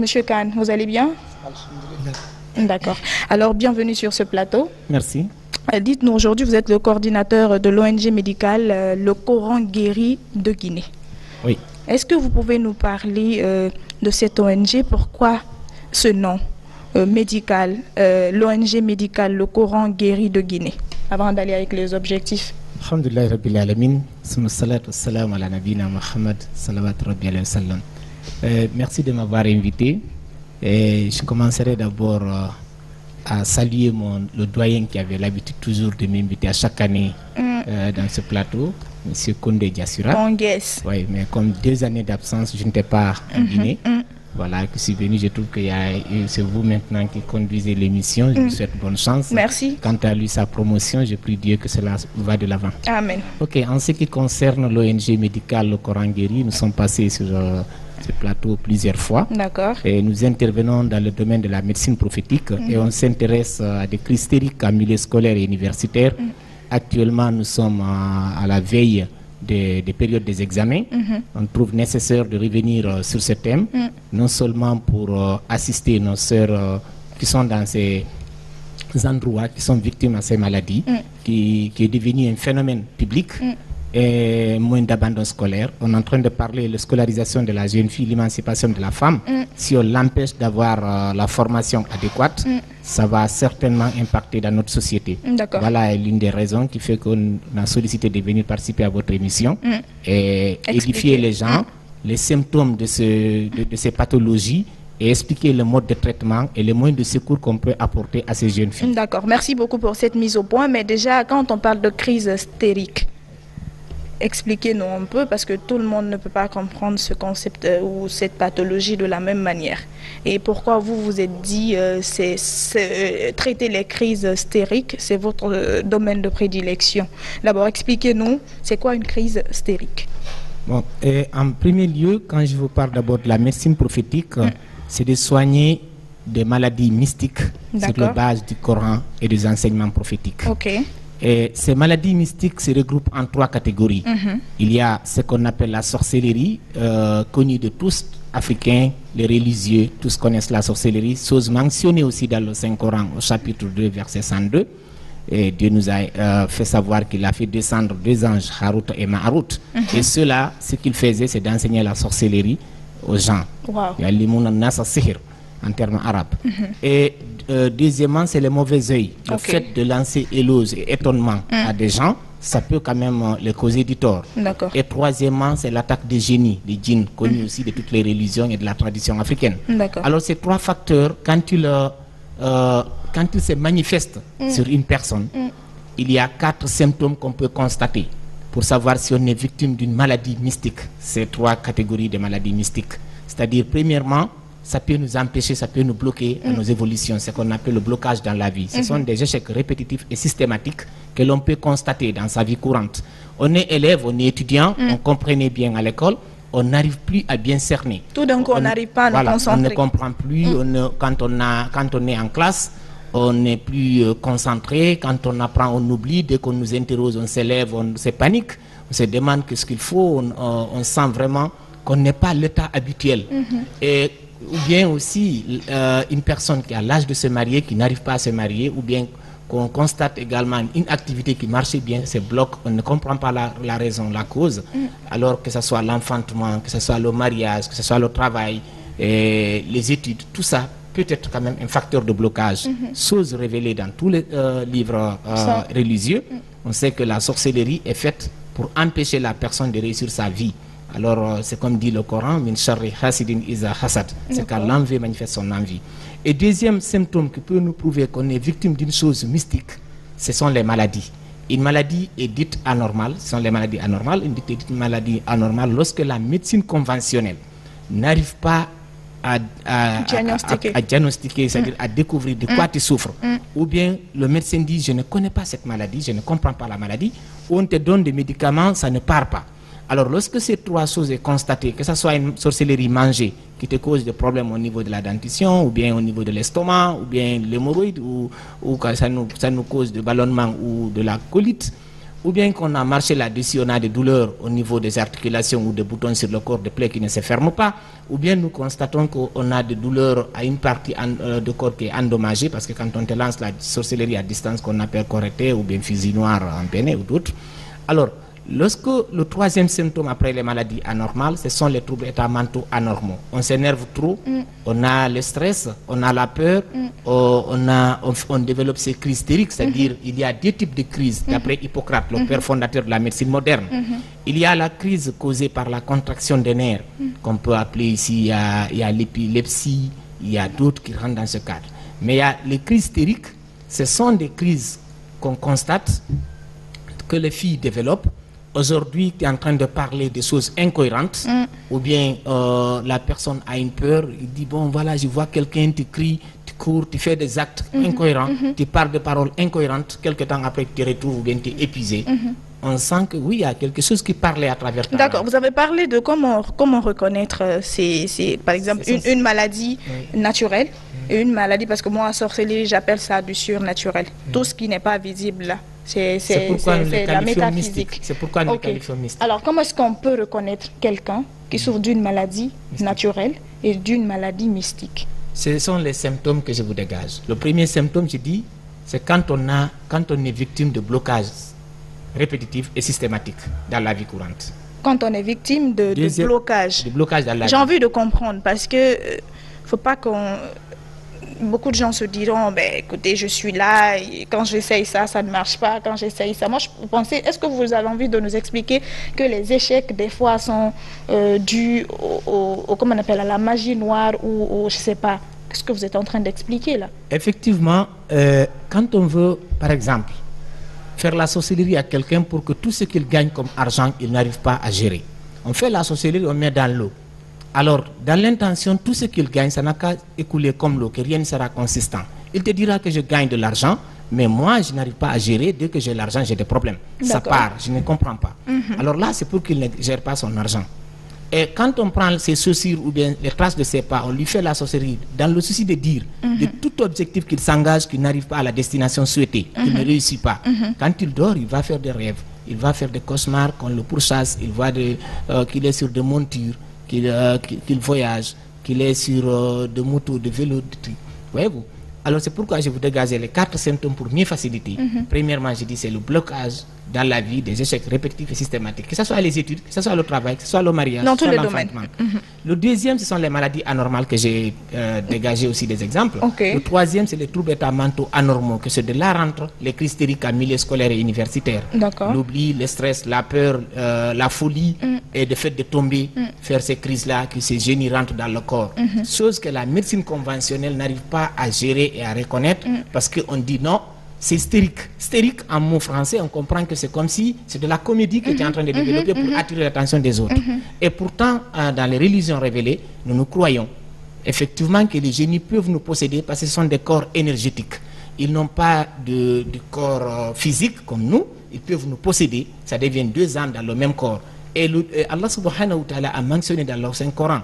Monsieur Khan, vous allez bien? D'accord. Alors, bienvenue sur ce plateau. Merci. Dites-nous, aujourd'hui, vous êtes le coordinateur de l'ONG médicale Le Coran Guéri de Guinée. Oui. Est-ce que vous pouvez nous parler de cette ONG? Pourquoi ce nom médical, l'ONG médicale Le Coran Guéri de Guinée, avant d'aller avec les objectifs? Alhamdulillah Rabbil Alamin, salatu wassalam ala nabina Muhammad, salawat rabbi alayhi wa sallam. Merci de m'avoir invité. Et je commencerai d'abord à saluer le doyen qui avait l'habitude toujours de m'inviter à chaque année dans ce plateau, M. Kondé Diassura. Oui, mais comme 2 années d'absence, je n'étais pas en Guinée. Voilà, que je suis venu, je trouve que c'est vous maintenant qui conduisez l'émission. Je vous souhaite bonne chance. Merci. Quant à lui, sa promotion, je prie Dieu que cela va de l'avant. Amen. Ok, en ce qui concerne l'ONG médicale Le Coran Guéri, nous sommes passés sur ce plateau plusieurs fois. D'accord. Et nous intervenons dans le domaine de la médecine prophétique et on s'intéresse à des crises stériques en milieu scolaire et universitaire. Actuellement, nous sommes à la veille des périodes des examens. On trouve nécessaire de revenir sur ce thème, non seulement pour assister nos sœurs qui sont dans ces endroits, qui sont victimes de ces maladies, qui est devenu un phénomène public, et moins d'abandon scolaire. On est en train de parler de la scolarisation de la jeune fille, l'émancipation de la femme. Si on l'empêche d'avoir la formation adéquate, ça va certainement impacter dans notre société. Voilà l'une des raisons qui fait qu'on a sollicité de venir participer à votre émission et édifier les gens, les symptômes de ces pathologies et expliquer le mode de traitement et les moyens de secours qu'on peut apporter à ces jeunes filles. D'accord, merci beaucoup pour cette mise au point. Mais déjà, quand on parle de crise stérique, expliquez-nous un peu, parce que tout le monde ne peut pas comprendre ce concept ou cette pathologie de la même manière. Et pourquoi vous vous êtes dit traiter les crises stériques, c'est votre domaine de prédilection? D'abord, expliquez-nous, c'est quoi une crise stérique? Bon, en premier lieu, quand je vous parle d'abord de la médecine prophétique, c'est de soigner des maladies mystiques sur la base du Coran et des enseignements prophétiques. Ok. Et ces maladies mystiques se regroupent en 3 catégories. Il y a ce qu'on appelle la sorcellerie, connue de tous, africains, les religieux, tous connaissent la sorcellerie, chose mentionnée aussi dans le Saint-Coran au chapitre 2, verset 102. Et Dieu nous a fait savoir qu'il a fait descendre 2 anges, Harut et Marut. Et ceux-là, ce qu'ils faisaient, c'est d'enseigner la sorcellerie aux gens. En termes arabes. Et deuxièmement, c'est le mauvais œil. Le fait de lancer éloge et étonnement à des gens, ça peut quand même les causer du tort. Et troisièmement, c'est l'attaque des génies, des djinns, connus aussi de toutes les religions et de la tradition africaine. Alors ces 3 facteurs, quand ils se manifestent sur une personne, il y a 4 symptômes qu'on peut constater pour savoir si on est victime d'une maladie mystique. Ces 3 catégories de maladies mystiques. C'est-à-dire, premièrement, ça peut nous empêcher, ça peut nous bloquer dans nos évolutions, ce qu'on appelle le blocage dans la vie. Ce sont des échecs répétitifs et systématiques que l'on peut constater dans sa vie courante. On est élève, on est étudiant, on comprenait bien à l'école, on n'arrive plus à bien cerner. Tout d'un coup, on n'arrive pas à nous concentrer. On ne comprend plus, quand on est en classe, on n'est plus concentré, quand on apprend, on oublie, dès qu'on nous interroge, on s'élève, on se panique, on se demande qu'est-ce qu'il faut, on sent vraiment qu'on n'est pas à l'état habituel. Et ou bien aussi une personne qui a l'âge de se marier, qui n'arrive pas à se marier, ou bien qu'on constate également une activité qui marchait bien, se bloque, on ne comprend pas la raison, la cause, alors que ce soit l'enfantement, que ce soit le mariage, que ce soit le travail, et les études, tout ça peut être quand même un facteur de blocage. Chose révélée dans tous les livres religieux, on sait que la sorcellerie est faite pour empêcher la personne de réussir sa vie. Alors, c'est comme dit le Coran, min sharri hasidin iza hasad, c'est quand l'envie manifeste son envie. Et deuxième symptôme qui peut nous prouver qu'on est victime d'une chose mystique, ce sont les maladies. Une maladie est dite anormale, ce sont les maladies anormales. Une maladie anormale lorsque la médecine conventionnelle n'arrive pas à diagnostiquer, c'est-à-dire à découvrir de quoi tu souffres. Ou bien le médecin dit, je ne connais pas cette maladie, je ne comprends pas la maladie, ou on te donne des médicaments, ça ne part pas. Alors, lorsque ces 3 choses sont constatées, que ce soit une sorcellerie mangée qui te cause des problèmes au niveau de la dentition, ou bien au niveau de l'estomac, ou bien l'hémorroïde, ou que ça nous cause de ballonnement ou de la colite, ou bien qu'on a marché là-dessus, on a des douleurs au niveau des articulations ou des boutons sur le corps, des plaies qui ne se ferment pas, ou bien nous constatons qu'on a des douleurs à une partie de corps qui est endommagée, parce que quand on te lance la sorcellerie à distance qu'on appelle correcté, ou bien fusil noir en peine ou d'autres. Alors, lorsque le troisième symptôme après les maladies anormales, ce sont les troubles états mentaux anormaux. On s'énerve trop, on a le stress, on a la peur, on développe ces crises hystériques, c'est-à-dire il y a deux types de crises, d'après Hippocrate, le père fondateur de la médecine moderne. Il y a la crise causée par la contraction des nerfs, qu'on peut appeler ici, il y a l'épilepsie, il y a d'autres qui rentrent dans ce cadre. Mais il y a les crises hystériques, ce sont des crises qu'on constate que les filles développent. Aujourd'hui, tu es en train de parler de choses incohérentes, ou bien la personne a une peur, il dit, bon voilà, je vois quelqu'un, tu cries, tu cours, tu fais des actes incohérents, tu parles de paroles incohérentes, quelques temps après tu te retrouves ou bien tu es épuisé. On sent que oui, il y a quelque chose qui parlait à travers ta D'accord, vous avez parlé de comment reconnaître par exemple une maladie naturelle et une maladie, parce que moi, en sorcellerie, j'appelle ça du surnaturel. Tout ce qui n'est pas visible là. C'est la métaphysique. C'est pourquoi nous qualifions mystique. Alors, comment est-ce qu'on peut reconnaître quelqu'un qui souffre d'une maladie naturelle et d'une maladie mystique? Ce sont les symptômes que je vous dégage. Le premier symptôme, je dis, c'est quand on est victime de blocages répétitifs et systématiques dans la vie courante. Quand on est victime de blocages. De blocages dans la vie. J'ai envie de comprendre, parce que faut pas qu'on... Beaucoup de gens se diront, ben, écoutez, je suis là, et quand j'essaye ça, ça ne marche pas, quand j'essaye ça. Moi, je pensais, est-ce que vous avez envie de nous expliquer que les échecs, des fois, sont dus comment on appelle, à la magie noire ou je ne sais pas. Qu'est-ce que vous êtes en train d'expliquer là? Effectivement, quand on veut, par exemple, faire la sorcellerie à quelqu'un pour que tout ce qu'il gagne comme argent, il n'arrive pas à gérer. On fait la sorcellerie, on met dans l'eau. Alors, dans l'intention, tout ce qu'il gagne, ça n'a qu'à écouler comme l'eau, que rien ne sera consistant. Il te dira que je gagne de l'argent, mais moi, je n'arrive pas à gérer. Dès que j'ai l'argent, j'ai des problèmes. Ça part, je ne comprends pas. Alors là, c'est pour qu'il ne gère pas son argent. Et quand on prend ses chaussures ou bien les traces de ses pas, on lui fait la sorcellerie, dans le souci de dire, de tout objectif qu'il s'engage, qu'il n'arrive pas à la destination souhaitée, qu'il ne réussit pas. Quand il dort, il va faire des rêves, il va faire des cauchemars, qu'on le pourchasse, il voit qu'il est sur des montures, qu'il voyage, qu'il est sur de motos, de vélos, de trucs. Voyez-vous? Alors c'est pourquoi je vous dégage les 4 symptômes pour mieux faciliter. Premièrement, je dis c'est le blocage dans la vie, des échecs répétitifs et systématiques, que ce soit les études, que ce soit le travail, que ce soit le mariage, dans tous les domaines. Le deuxième, ce sont les maladies anormales que j'ai dégagé aussi des exemples. Le troisième, c'est les troubles états mentaux anormaux, que c'est de là rentrent les crises hystériques en milieu scolaire et universitaire. L'oubli, le stress, la peur, la folie et le fait de tomber, faire ces crises-là, que ces génies rentrent dans le corps. Chose que la médecine conventionnelle n'arrive pas à gérer et à reconnaître parce qu'on dit non. C'est hystérique. Hystérique, en mot français, on comprend que c'est comme si c'est de la comédie que tu es en train de développer pour attirer l'attention des autres. Et pourtant, dans les religions révélées, nous croyons effectivement que les génies peuvent nous posséder parce que ce sont des corps énergétiques. Ils n'ont pas de corps physique comme nous, ils peuvent nous posséder. Ça devient 2 âmes dans le même corps. Et Allah subhanahu wa ta'ala a mentionné dans le Saint-Coran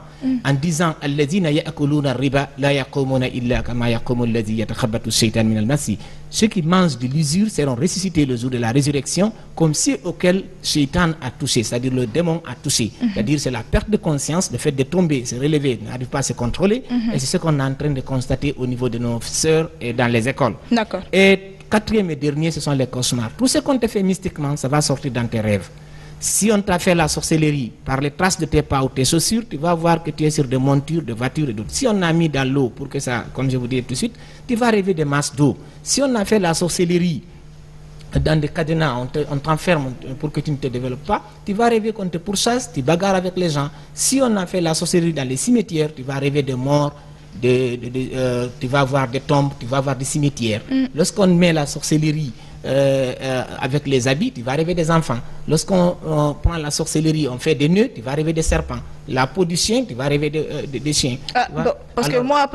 en disant Alladhina ya'kuluna riba la yaqumuna illa kama yaqumu alladhi yatakhabbathu ash-shaytan min al-masi. Ceux qui mangent de l'usure seront ressuscités le jour de la résurrection comme ceux auxquels Shaitan a touché, c'est-à-dire le démon a touché. C'est-à-dire c'est la perte de conscience, le fait de tomber, se relever, n'arrive pas à se contrôler. Et c'est ce qu'on est en train de constater au niveau de nos sœurs et dans les écoles. Et 4e et dernier, ce sont les cauchemars. Tout ce qu'on te fait mystiquement, ça va sortir dans tes rêves. Si on t'a fait la sorcellerie par les traces de tes pas ou tes chaussures, tu vas voir que tu es sur des montures, des voitures et d'autres. Si on a mis dans l'eau pour que ça, comme je vous dis tout de suite, tu vas rêver des masses d'eau. Si on a fait la sorcellerie dans des cadenas, on t'enferme pour que tu ne te développes pas, tu vas rêver qu'on te pourchasse, tu bagarres avec les gens. Si on a fait la sorcellerie dans les cimetières, tu vas rêver des morts, tu vas voir des tombes, tu vas voir des cimetières. Lorsqu'on met la sorcellerie avec les habits, tu vas rêver des enfants. Lorsqu'on prend la sorcellerie, on fait des nœuds, tu vas rêver des serpents. La peau du chien, tu vas rêver des chiens. Parce que moi,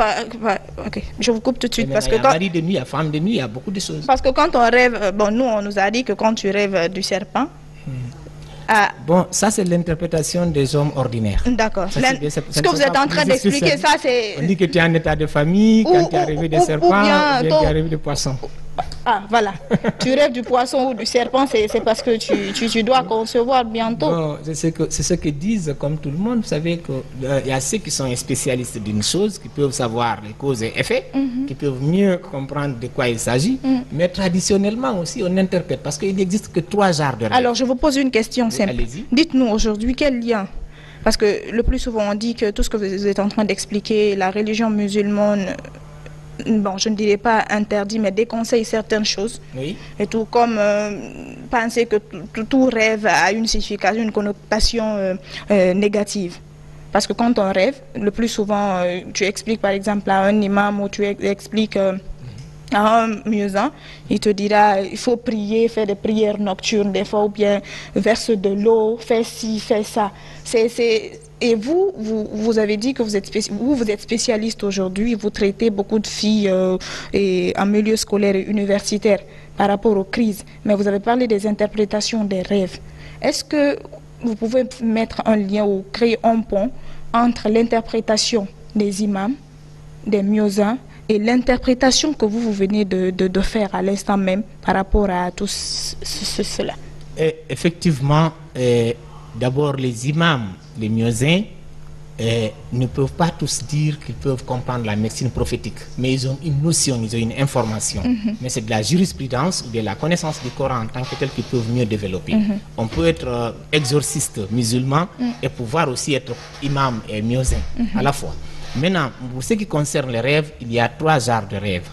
je vous coupe tout de suite. Parce que il y a mari de nuit, il y a femme de nuit, il y a beaucoup de choses. Parce que quand on rêve, nous on nous a dit que quand tu rêves du serpent, bon, ça c'est l'interprétation des hommes ordinaires. D'accord. Ce que vous êtes en train d'expliquer, ça c'est... On dit que tu es en état de famille, quand tu es arrivé des serpents, ou bien tu es arrivé des poissons. Ah, voilà. Tu rêves du poisson ou du serpent, c'est parce que tu dois concevoir bientôt. Bon, c'est ce que disent, comme tout le monde. Vous savez qu'il y a ceux qui sont spécialistes d'une chose, qui peuvent savoir les causes et effets, qui peuvent mieux comprendre de quoi il s'agit. Mais traditionnellement aussi, on interprète, parce qu'il n'existe que 3 genres de rêves. Alors, je vous pose une question simple. Allez-y. Dites-nous aujourd'hui quel lien, parce que le plus souvent on dit que tout ce que vous êtes en train d'expliquer, la religion musulmane, bon, je ne dirais pas interdit, mais déconseille certaines choses. Oui. Et tout comme penser que tout rêve a une signification, une connotation négative. Parce que quand on rêve, le plus souvent, tu expliques par exemple à un imam ou tu expliques à un muezzin, il te dira il faut prier, faire des prières nocturnes des fois, ou bien verse de l'eau, fais ci, fais ça. Et vous avez dit que vous êtes spécialiste aujourd'hui, vous traitez beaucoup de filles en milieu scolaire et universitaire par rapport aux crises, mais vous avez parlé des interprétations des rêves. Est-ce que vous pouvez mettre un lien ou créer un pont entre l'interprétation des imams, des muezzins, et l'interprétation que vous venez de faire à l'instant même par rapport à tout cela? Effectivement, d'abord les imams, les muezzins, ne peuvent pas tous dire qu'ils peuvent comprendre la médecine prophétique, mais ils ont une notion, ils ont une information. Mais c'est de la jurisprudence ou de la connaissance du Coran en tant que tel qu'ils peuvent mieux développer. On peut être exorciste musulman et pouvoir aussi être imam et muezzin à la fois. Maintenant, pour ce qui concerne les rêves, il y a 3 genres de rêves.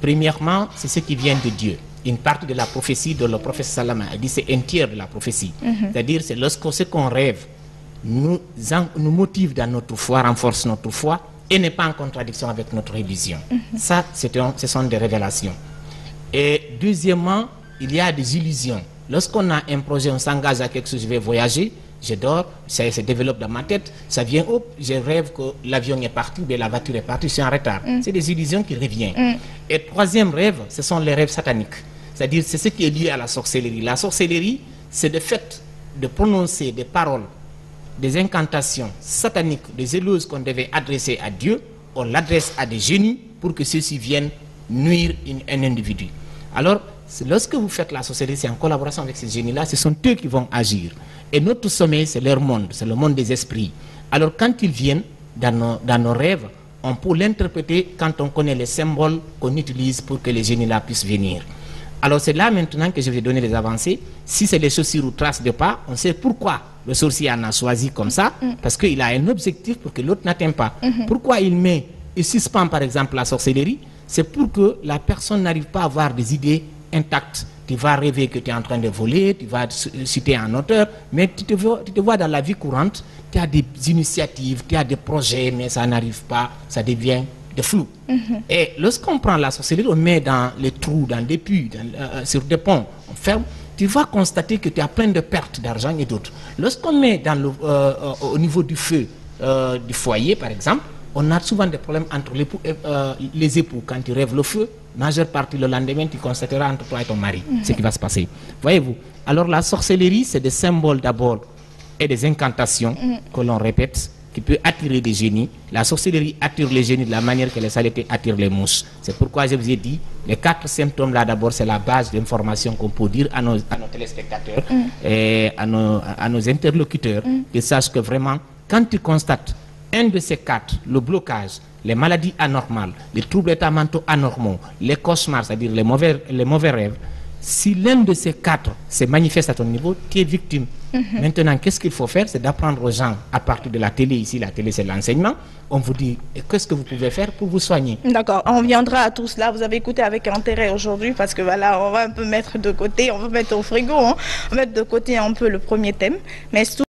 Premièrement, c'est ce qui vient de Dieu. Une partie de la prophétie de le prophète Salama a dit c'est un tiers de la prophétie. C'est-à-dire c'est lorsque ce qu'on rêve nous motive dans notre foi, renforce notre foi et n'est pas en contradiction avec notre religion. Ça, ce sont des révélations. Et deuxièmement, il y a des illusions. Lorsqu'on a un projet, on s'engage à quelque chose, je vais voyager, je dors, ça se développe dans ma tête, ça vient, hop, je rêve que l'avion est parti, ou la voiture est partie, je suis en retard. C'est des illusions qui reviennent. Et troisième rêve, ce sont les rêves sataniques. C'est-à-dire, c'est ce qui est lié à la sorcellerie. La sorcellerie, c'est le fait de prononcer des paroles, des incantations sataniques, des zéleuses qu'on devait adresser à Dieu, on l'adresse à des génies pour que ceux-ci viennent nuire un individu. Alors, lorsque vous faites la sorcellerie, c'est en collaboration avec ces génies-là, ce sont eux qui vont agir. Et notre sommeil, c'est leur monde, c'est le monde des esprits. Alors, quand ils viennent dans nos rêves, on peut l'interpréter quand on connaît les symboles qu'on utilise pour que les génies-là puissent venir. Alors, c'est là maintenant que je vais donner les avancées. Si c'est les chaussures ou traces de pas, on sait pourquoi le sorcier en a choisi comme ça, parce qu'il a un objectif pour que l'autre n'atteigne pas. Pourquoi il suspend par exemple la sorcellerie? C'est pour que la personne n'arrive pas à avoir des idées intactes. Tu vas rêver que tu es en train de voler, tu vas citer un auteur, mais tu te vois dans la vie courante, tu as des initiatives, tu as des projets, mais ça n'arrive pas, ça devient de flou. Et lorsqu'on prend la sorcellerie, on met dans les trous, dans des puits, sur des ponts, on ferme, tu vas constater que tu as plein de pertes d'argent et d'autres. Lorsqu'on met au niveau du feu du foyer, par exemple, on a souvent des problèmes entre les époux. Quand tu rêves le feu, majeure partie le lendemain, tu constateras entre toi et ton mari ce qui va se passer. Voyez-vous? Alors la sorcellerie, c'est des symboles d'abord et des incantations que l'on répète, qui peut attirer des génies. La sorcellerie attire les génies de la manière que les saletés attirent les mouches. C'est pourquoi je vous ai dit, les 4 symptômes-là, d'abord, c'est la base d'information qu'on peut dire à nos téléspectateurs et à nos interlocuteurs, qu'ils sachent que vraiment, quand tu constates un de ces 4, le blocage, les maladies anormales, les troubles états mentaux anormaux, les cauchemars, c'est-à-dire les mauvais rêves, si l'un de ces 4 se manifeste à ton niveau, tu es victime. Maintenant, qu'est-ce qu'il faut faire? C'est d'apprendre aux gens, à partir de la télé, ici la télé c'est l'enseignement, on vous dit qu'est-ce que vous pouvez faire pour vous soigner. D'accord, on viendra à tout cela. Vous avez écouté avec intérêt aujourd'hui parce que voilà, on va un peu mettre de côté, on va mettre au frigo, on va mettre de côté un peu le premier thème. Mais